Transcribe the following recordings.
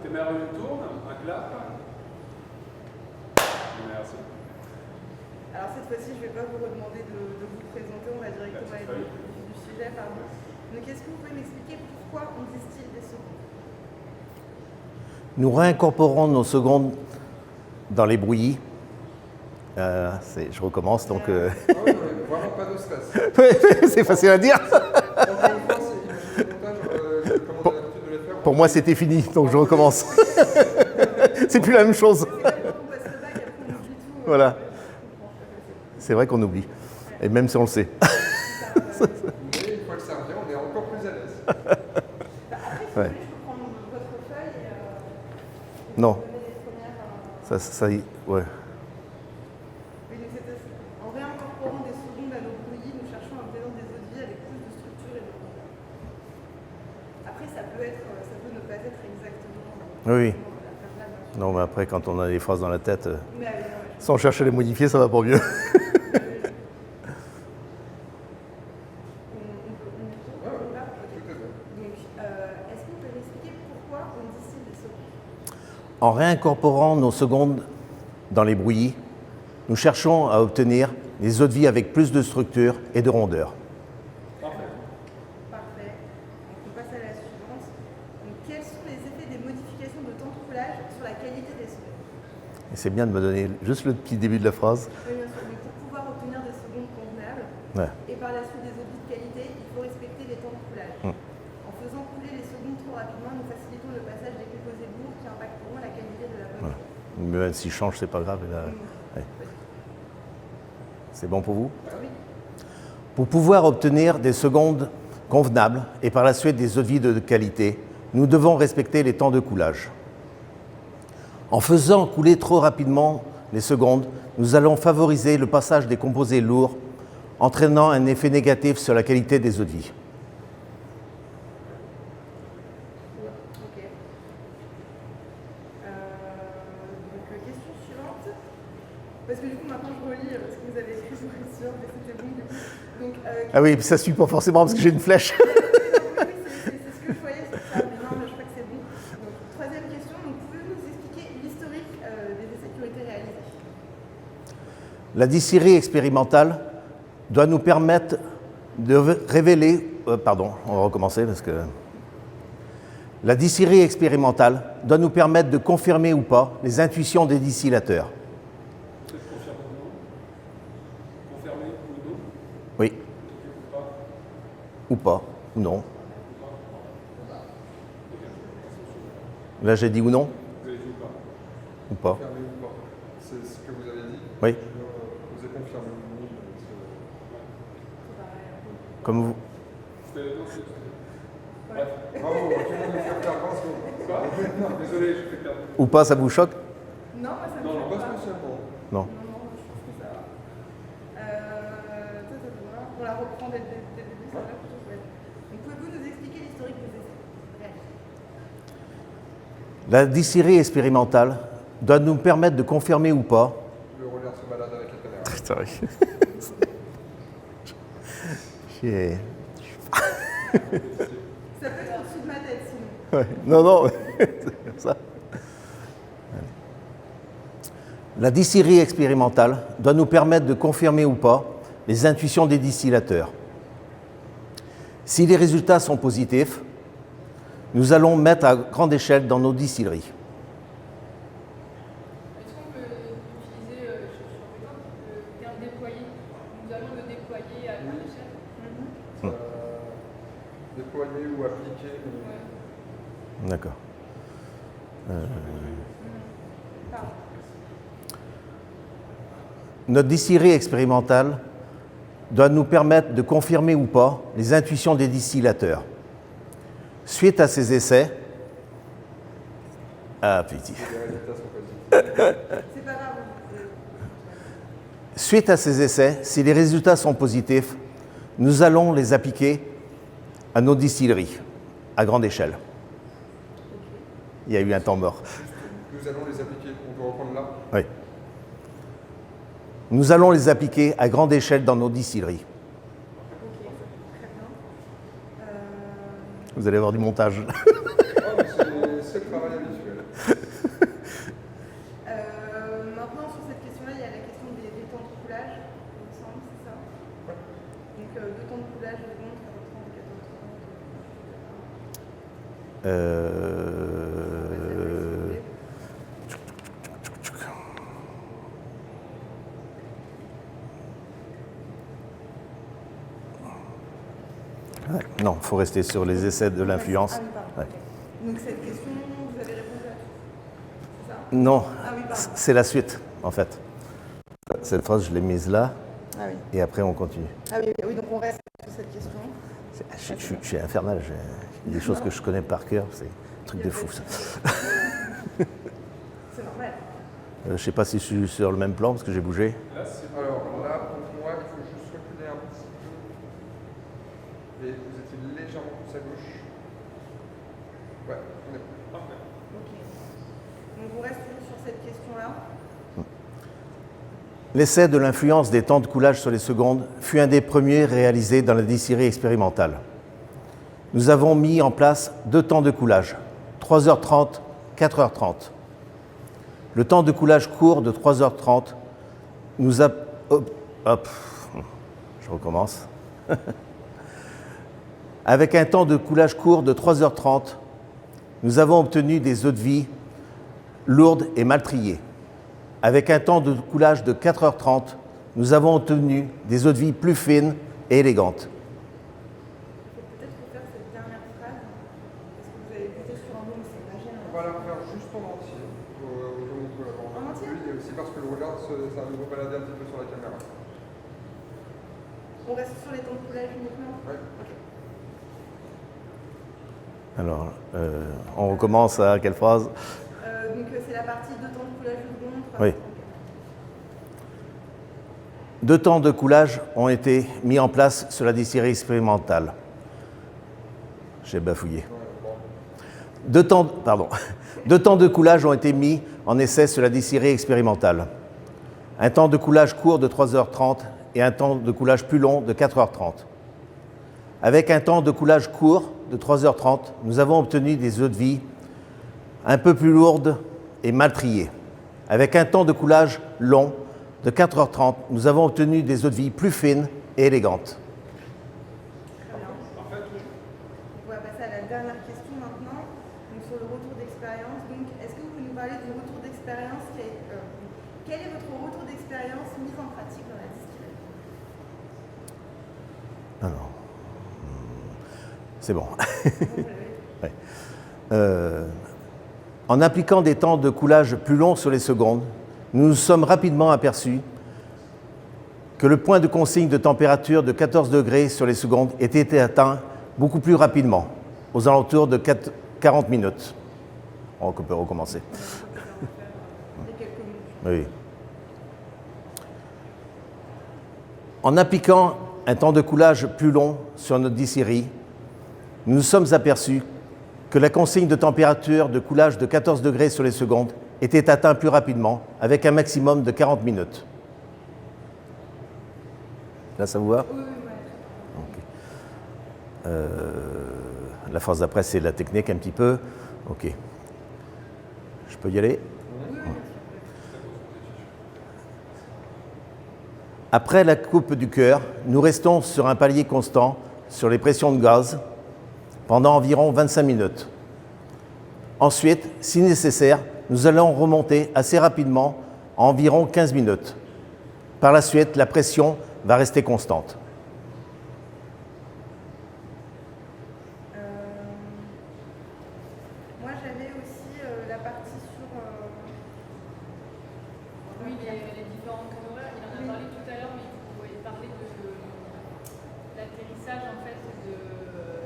Téméraire tourne, un clap. Merci. Alors cette fois-ci, je ne vais pas vous redemander de vous présenter, on va directement aller du sujet, pardon. Donc est-ce que vous pouvez m'expliquer pourquoi on distille des secondes? Nous réincorporons nos secondes dans les bouillies. Je recommence donc. Ah oui, vraiment pas de stress. C'est facile à dire. Encore une fois, c'est le montage, comment on a l'habitude de les faire. Pour moi, c'était fini, donc je recommence. C'est plus la même chose. C'est vrai quand on passe le bac, après on oublie tout. Voilà. C'est vrai qu'on oublie. Et même si on le sait. Mais une fois que ça revient, on est encore plus à l'aise. Après, si vous Ouais. voulez, je peux prendre votre feuille et Non, vous donner les premières. ça y ouais. Oui, donc en réincorporant des secondes à nos bouillies, nous cherchons à obtenir des eaux de vie avec plus de structure et de profondeur. Après, ça peut ne pas être exactement Oui. la période. Non, mais après, quand on a des phrases dans la tête, Mais sans chercher à les modifier, ça va pas mieux. est-ce que vous pouvez m'expliquer pourquoi on distille des secondes? En réincorporant nos secondes dans les bouillies, nous cherchons à obtenir des eaux de vie avec plus de structure et de rondeur. Parfait. Donc on passe à la suivante. Donc, quels sont les effets des modifications de temps de coulage sur la qualité des secondes? Et c'est bien de me donner juste le petit début de la phrase. Oui, bien sûr. Donc, pour pouvoir obtenir des secondes convenables Ouais. et par la suite des eaux de vie de qualité, il faut respecter les temps de coulage. En faisant couler les secondes trop rapidement, nous facilitons le passage des composés lourds qui impacteront la qualité de la bonne. Mais même s'il change, c'est pas grave. Ouais. C'est bon pour vous? Oui. Pour pouvoir obtenir des secondes convenables et par la suite des eaux de vie de qualité, nous devons respecter les temps de coulage. En faisant couler trop rapidement les secondes, nous allons favoriser le passage des composés lourds, entraînant un effet négatif sur la qualité des eaux de vie. Ok. Question suivante. Parce que du coup, maintenant, je relis ce que vous avez écrit sur le sûr, mais c'était bon du coup. Donc, Ah oui, ça ne suit pas forcément parce que j'ai une flèche. oui, c'est ce que je voyais sur ça, mais non, mais je crois que c'est bon. Donc, troisième question. Donc, pouvez-vous nous expliquer l'historique des essais qui ont été réalisés? La distillerie expérimentale doit nous permettre de révéler... pardon, on va recommencer parce que... La distillerie expérimentale doit nous permettre de confirmer ou pas les intuitions des distillateurs. Confirmé ou non? Oui. Ou pas, ou non. Là, j'ai dit ou non? Vous avez dit ou pas? Ou pas? Confirmé ou pas. C'est ce que vous avez dit. Oui. Vous avez confirmé ou non. Comme vous... Bref. Bravo, tout le monde nous fait faire attention. Quoi? Désolé, je fais perdre. Ou pas, ça vous choque? Non, moi, ça me Non, choque Pas pas. spécialement. Non. Non, je pense que ça va. On la reprend dès le début, ça va plutôt chouette. Donc, pouvez-vous nous expliquer l'historique des essais réalisés? La distillerie expérimentale doit nous permettre de confirmer ou pas... Le roller se balade avec la caméra. C'est vrai. J'ai... Ça peut être au-dessus de ma tête, sinon. Ouais. Non, non, c'est comme ça. La distillerie expérimentale doit nous permettre de confirmer ou pas les intuitions des distillateurs. Si les résultats sont positifs, nous allons mettre à grande échelle dans nos distilleries. Est-ce qu'on peut utiliser, je suis le terme déployer? Nous allons le déployer à grande échelle. Déployer ou appliquer. D'accord. Notre distillerie expérimentale doit nous permettre de confirmer ou pas les intuitions des distillateurs. Suite à ces essais... Ah, petit. Les résultats sont positifs. C'est pas grave. Suite à ces essais, si les résultats sont positifs, nous allons les appliquer à nos distilleries, à grande échelle. Il y a eu un temps mort. Nous allons les appliquer. On peut reprendre là. Oui. Nous allons les appliquer à grande échelle dans nos distilleries. Ok, très bien. Vous allez avoir du montage. Oh, mais c'est le travail habituel. deux temps de coulage de montre, 30, 14, 30. Ouais, non, il faut rester sur les essais de l'influence. Ah oui, pardon. Ouais. Ok. Donc cette question, vous avez répondu à tout. C'est ça? Non, Ah oui, pardon. c'est la suite, en fait. Cette phrase, je l'ai mise là, Ah oui. et après, on continue. Ah oui, oui, donc on reste sur cette question. Je suis infernal, il y a des choses que je connais par cœur, c'est un truc de fou, ça. C'est normal. Je sais pas si je suis sur le même plan, parce que j'ai bougé. Là, c'est Alors là, pour moi, il faut juste reculer un petit peu. Et vous étiez légèrement plus à gauche. Ouais, on est bon. parfait. Ok. Donc on reste toujours sur cette question-là. L'essai de l'influence des temps de coulage sur les secondes fut un des premiers réalisés dans la distillerie expérimentale. Nous avons mis en place 2 temps de coulage, 3h30, 4h30. Le temps de coulage court de 3h30 nous a... Hop, je recommence. Avec un temps de coulage court de 3h30, nous avons obtenu des eaux-de-vie lourdes et mal triées. Avec un temps de coulage de 4h30, nous avons obtenu des eaux-de-vie plus fines et élégantes. Il faut peut-être refaire cette dernière phrase, parce que vous avez buté sur un mot, mais c'est pas On gênant. va la refaire juste en entier. Au cas où on peut l'avoir En entier? entendu. Et aussi parce que le regard, ça nous balader un petit peu sur la caméra. On reste sur les temps de coulage uniquement? Ouais. Ok. Alors, on recommence à quelle phrase? Donc c'est la partie de temps de coulage de montre. Oui. 2 temps de coulage ont été mis en place sur la distillerie expérimentale. J'ai bafouillé. 2 temps de coulage ont été mis en essai sur la distillerie expérimentale. Un temps de coulage court de 3h30 et un temps de coulage plus long de 4h30. Avec un temps de coulage court de 3h30, nous avons obtenu des eaux-de-vie un peu plus lourdes et mal triées. Avec un temps de coulage long de 4h30, nous avons obtenu des eaux-de-vie plus fines et élégantes. Très bien. On va passer à la dernière question maintenant, donc sur le retour d'expérience. Donc, est-ce que vous pouvez nous parler du retour d'expérience quel est votre retour d'expérience mise en pratique dans la distillerie? Alors, c'est bon. Donc, Ouais. En appliquant des temps de coulage plus longs sur les secondes, nous nous sommes rapidement aperçus que le point de consigne de température de 14 degrés sur les secondes était atteint beaucoup plus rapidement, aux alentours de 40 minutes. On peut recommencer. il y a quelques minutes. Oui. En appliquant un temps de coulage plus long sur notre distillerie, nous nous sommes aperçus que la consigne de température de coulage de 14 degrés sur les secondes était atteinte plus rapidement, avec un maximum de 40 minutes. Là, ça vous va? Oui, ouais. Ok. La phrase d'après, c'est la technique un petit peu. Ok. Je peux y aller? Après la coupe du cœur, nous restons sur un palier constant sur les pressions de gaz pendant environ 25 minutes. Ensuite, si nécessaire, nous allons remonter assez rapidement à environ 15 minutes. Par la suite, la pression va rester constante. Moi, j'avais aussi la partie sur... Oui, les différents créneaux horaires, il en a parlé tout à l'heure, mais vous pouvez parler de l'atterrissage en fait de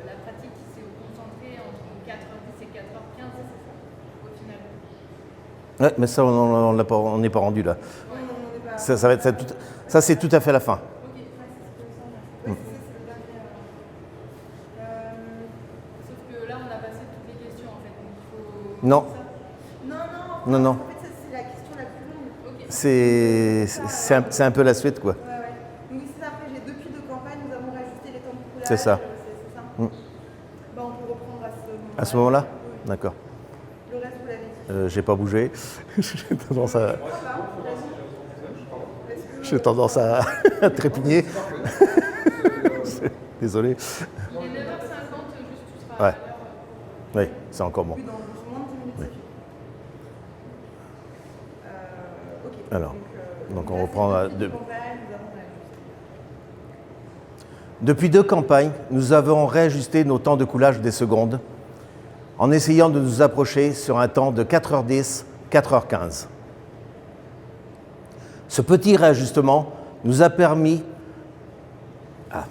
la pratique qui s'est concentrée entre 4h10 et 4h15, c'est ça, au final. Ouais, mais ça, on n'est pas rendu là. Oui, non, on n'est pas... Ça, c'est tout à fait la fin. Ok, ouais, c'est ce que je sens. Oui, c'est le dernier... Sauf que là, on a passé toutes les questions en fait, donc il faut... Non. ça. Non, non. En fait, ça, c'est la question la plus longue. Ok. C'est un peu la suite, quoi. Ouais, ouais. Donc ici, après, j'ai depuis de campagne, nous avons rajouté les temps de coulage. C'est ça. C'est ça. Mm. Bah, on peut reprendre à ce moment-là. À ce moment-là? Oui. D'accord. Le reste, vous l'avez dit. J'ai pas bougé. J'ai tendance à, Pourquoi pas? Vas-y. Est-ce que- j'ai tendance à trépigner. Désolé. Il est 9h50, juste tu seras Ouais. à l'heure. Oui, c'est encore bon. Oui, dans moins de 10 minutes, Oui. c'est fini. Ok. Alors, donc on là, reprend c'est à depuis deux. les campagnes, nous avons réajusté. Depuis 2 campagnes, nous avons réajusté nos temps de coulage des secondes en essayant de nous approcher sur un temps de 4h10, 4h15. Ce petit réajustement nous a permis... Ah,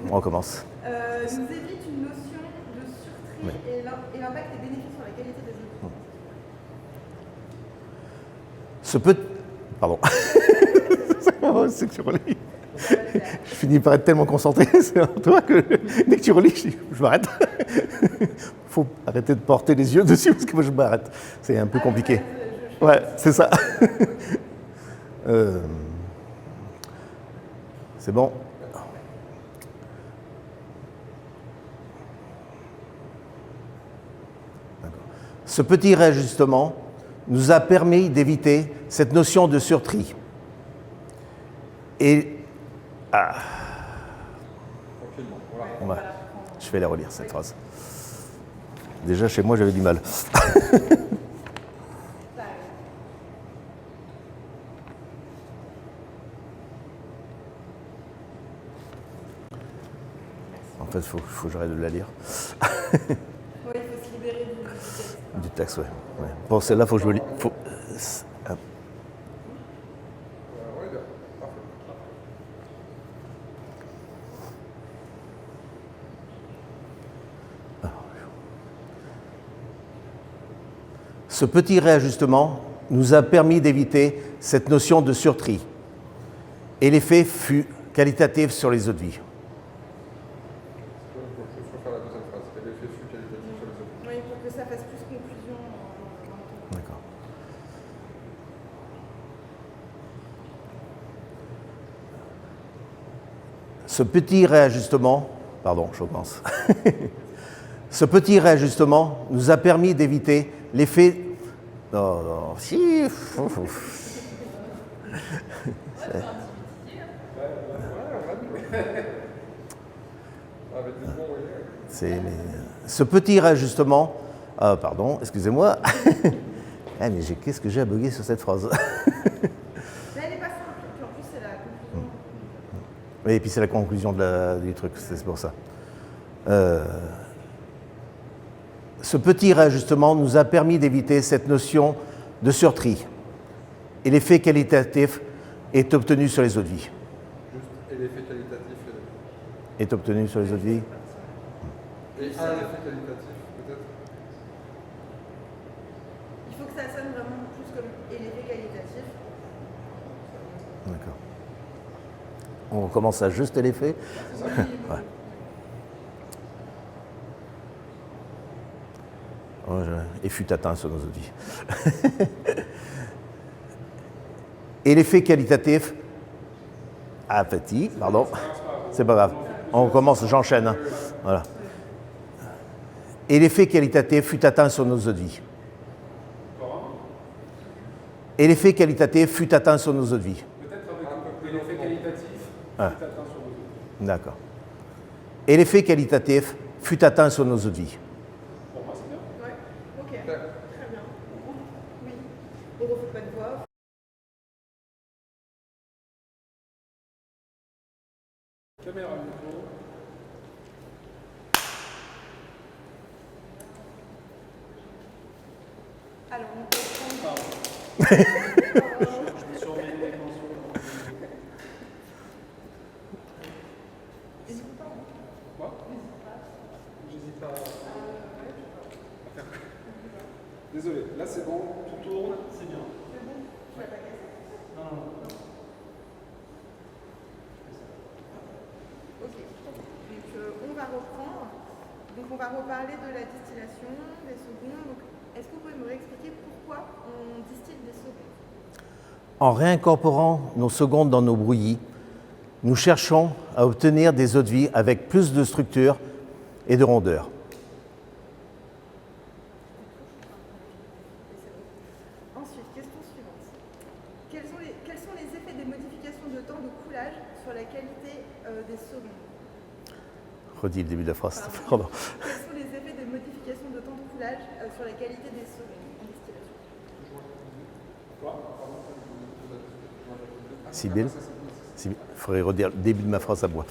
on recommence. Nous évite une notion de surtri Oui. et l'impact des bénéfices sur la qualité des œuvres. Ce petit... Pardon. C'est que tu relis. Je finis par être tellement concentré sur toi que dès que tu relis, je m'arrête. Il faut arrêter de porter les yeux dessus parce que moi je m'arrête. C'est un peu compliqué. Ouais, c'est ça. C'est bon. D'accord. Ce petit réajustement nous a permis d'éviter cette notion de surtri. Et Tranquillement, voilà. ouais, je vais la relire cette phrase. Déjà chez moi j'avais du mal. En fait, il faut que j'arrête de la lire. Oui, il faut se libérer du texte. Du texte, ouais. Bon, celle-là, il faut que je me lis. Faut... Ouais, bien. Parfait. Ce petit réajustement nous a permis d'éviter cette notion de surtri. Et l'effet fut qualitatif sur les eaux de vie. Il faut juste refaire la deuxième phrase. Et l'effet fut qualitatif sur les autres. Oui, pour que ça fasse plus conclusion. D'accord. Ce petit réajustement, pardon, je recommence. Ce petit réajustement nous a permis d'éviter l'effet. Non, non, si. Avec des bons, oui. Ce petit réajustement, pardon, excusez-moi. Ah, mais qu'est-ce que j'ai à bugger sur cette phrase? Mais elle n'est pas simple. Puis en plus, c'est la conclusion. Oui, et puis c'est la conclusion du truc, c'est pour ça. Ce petit réajustement nous a permis d'éviter cette notion de surtri. Et l'effet qualitatif est obtenu sur les eaux de vie. Juste, et l'effet qualitatif. Est obtenu sur les eaux de vie. Et un effet qualitatif, peut-être. Il faut que ça sonne vraiment plus comme et l'effet qualitatif. D'accord. On recommence à juste l'effet. Ouais. Et fut atteint sur nos eaux de vie. Et l'effet qualitatif. Ah, petit, pardon. C'est pas grave. On recommence, j'enchaîne. Voilà. Et l'effet qualitatif fut atteint sur nos eaux de vie. Et l'effet qualitatif fut atteint sur nos eaux de vie. Peut-être avec un peu plus l'effet qualitatif, Ah. c'est atteint sur vos yeux. D'accord. Et l'effet qualitatif fut atteint sur nos eaux de vie. Pour moi, c'est bien. Ouais, ok. Très bien. Oui. On ne refait pas de voix. Caméra, micro. Alors, on peut prendre. Je me suis emmêlé les dimensions. Quoi? J'hésite pas à faire quoi? Désolé, là c'est bon, tout tourne, c'est bien. Non, non, non. Ok. Donc, on va reprendre. Donc, on va reparler de la distillation, des secondes. Donc, est-ce que vous pouvez me réexpliquer pourquoi on distille des secondes? En réincorporant nos secondes dans nos brouillis, nous cherchons à obtenir des eaux de vie avec plus de structure et de rondeur. Ensuite, question suivante. Quels sont les effets des modifications de temps de coulage sur la qualité des secondes? Redis le début de la phrase. Pardon. Quels sont les effets des modifications de temps de coulage sur la qualité des secondes en distillation? Sibylle, il faudrait redire le début de ma phrase à moi.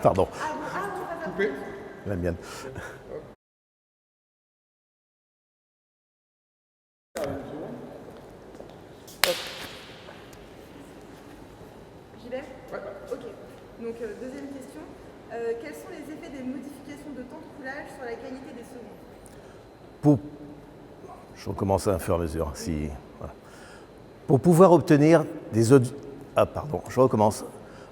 Pardon, Coupé. la mienne. J'y vais? Ok. Donc, deuxième question. Quels sont les effets des modifications de temps de coulage sur la qualité des secondes? Je recommence à fur et à mesure. Voilà. Pour pouvoir obtenir des je recommence.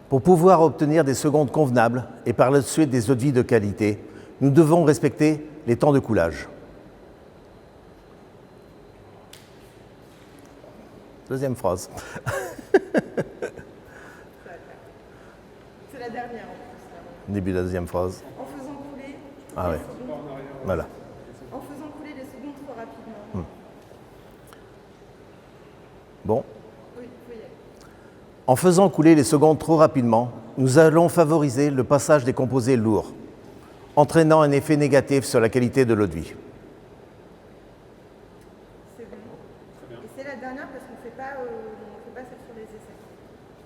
Pour pouvoir obtenir des secondes convenables et par la suite des eaux de vie de qualité, nous devons respecter les temps de coulage. Deuxième phrase. C'est la dernière en plus. Début de la deuxième phrase. En faisant couler Ah les ouais, secondes, voilà. en faisant couler les secondes trop rapidement. Bon. Oui, faut y aller. En faisant couler les secondes trop rapidement, nous allons favoriser le passage des composés lourds, entraînant un effet négatif sur la qualité de l'eau de vie. C'est bon. Et c'est la dernière parce qu'on ne fait pas celle sur les essais.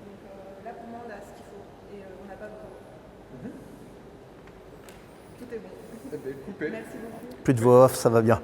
Donc là, pour moi, on a ce qu'il faut. Et on n'a pas besoin. Tout est bon. Eh bien, coupé. Merci beaucoup. Plus de voix off, ça va bien.